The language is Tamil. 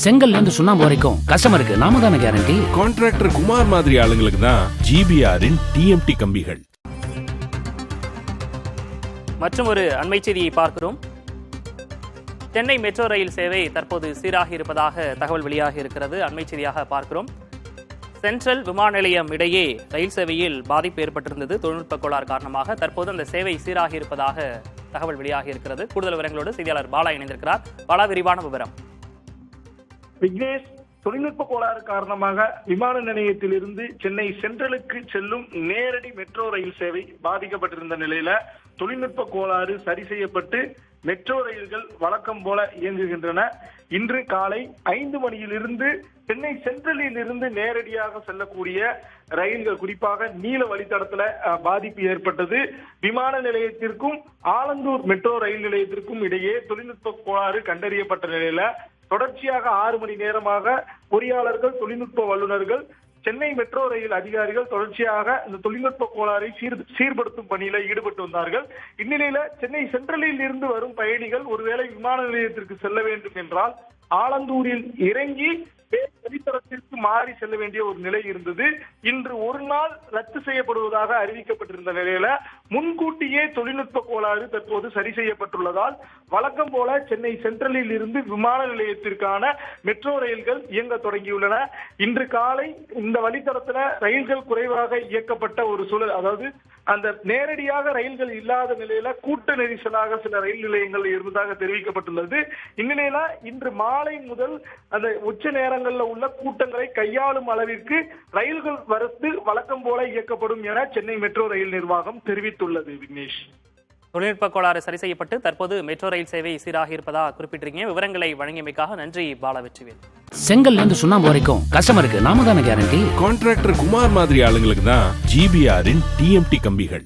செங்கல்ல இருந்து சுண்ணாம்பு வரைக்கும் கஸ்டமருக்கு நாம தானே கேரண்டி. கான்ட்ராக்டர் குமார் மாதிரி ஆளுங்களுக்கு தான் ஜிபிஆரின் டிஎம்டி கம்பிகள். மற்றும் ஒரு அண்மை செய்தியை பார்க்கிறோம். சென்னை மெட்ரோ ரயில் சேவை தற்போது சீராக இருப்பதாக தகவல் வெளியாக இருக்கிறது. அண்மை செய்தியாக பார்க்கிறோம். சென்ட்ரல் விமான நிலையம் இடையே ரயில் சேவையில் பாதிப்பு ஏற்பட்டிருந்தது தொழில்நுட்ப கோளாறு காரணமாக. தற்போது அந்த சேவை சீராக இருப்பதாக தகவல் வெளியாக இருக்கிறது. கூடுதல் விவரங்களோடு செய்தியாளர் பாலா இணைந்திருக்கிறார். பாலா, விரிவான விவரம். விக்னேஷ், தொழில்நுட்ப கோளாறு காரணமாக விமான நிலையத்திலிருந்து சென்னை சென்ட்ரலுக்கு செல்லும் நேரடி மெட்ரோ ரயில் சேவை பாதிக்கப்பட்டிருந்த நிலையில தொழில்நுட்ப கோளாறு சரி செய்யப்பட்டு மெட்ரோ ரயில்கள் வழக்கம் போல இயங்குகின்றன. இன்று காலை 5 மணியிலிருந்து சென்னை சென்ட்ரலில் இருந்து நேரடியாக செல்லக்கூடிய ரயில்கள், குறிப்பாக நீல வழித்தடத்துல பாதிப்பு ஏற்பட்டது. விமான நிலையத்திற்கும் ஆலந்தூர் மெட்ரோ ரயில் நிலையத்திற்கும் இடையே தொழில்நுட்ப கோளாறு கண்டறியப்பட்ட நிலையில தொடர்ச்சியாக 6 மணி நேரமாக பொறியாளர்கள், தொழில்நுட்ப வல்லுநர்கள், சென்னை மெட்ரோ ரயில் அதிகாரிகள் தொடர்ச்சியாக இந்த தொழில்நுட்ப கோளாறை சீர்படுத்தும் பணியில ஈடுபட்டு வந்தார்கள். இந்நிலையில சென்னை சென்ட்ரலில் இருந்து வரும் பயணிகள் ஒருவேளை விமான நிலையத்திற்கு செல்ல வேண்டும் என்றால் ஆலந்தூரில் இறங்கி வழித்தடத்திற்கு மாறி செல்ல வேண்டிய ஒரு நிலை இருந்தது. இன்று ஒரு நாள் ரத்து செய்யப்படுவதாக அறிவிக்கப்பட்டிருந்த நிலையில முன்கூட்டியே தொழில்நுட்ப கோளாறு தற்போது சரி செய்யப்பட்டுள்ளதால் வழக்கம் போல சென்னை சென்ட்ரலில் இருந்து விமான நிலையத்திற்கான மெட்ரோ ரயில்கள் இயங்க தொடங்கியுள்ளன. இன்று காலை இந்த வழித்தடத்துல ரயில்கள் குறைவாக இயக்கப்பட்ட ஒரு சூழல், அதாவது அந்த நேரடியாக ரயில்கள் இல்லாத நிலையில கூட்ட நெரிசலாக சில ரயில் நிலையங்கள் இருந்ததாக தெரிவிக்கப்பட்டுள்ளது. இந்நிலையில இன்று மாலை முதல் அந்த உச்ச நேரங்களில் உள்ள கூட்டங்களை கையாளும் அளவிற்கு ரயில்கள் வரத்து வழக்கம் போல இயக்கப்படும் என சென்னை மெட்ரோ ரயில் நிர்வாகம் தெரிவித்துள்ளது. விக்னேஷ், தொழில்நுட்ப கோளாறு சரி செய்யப்பட்டு தற்போது மெட்ரோ ரயில் சேவை சீராக இருப்பதாக குறிப்பிட்டிருக்கீங்க. விவரங்களை வழங்கியமைக்காக நன்றி பாலவெற்றிவேல். செங்கல்ல இருந்து சுண்ணாம்பு வரைக்கும் கஸ்டமருக்கு நாம தானே கேரண்டி. கான்ட்ராக்டர் குமார் மாதிரி ஆளுங்களுக்கு தான் ஜிபிஆரின் டிஎம்டி கம்பிகள்.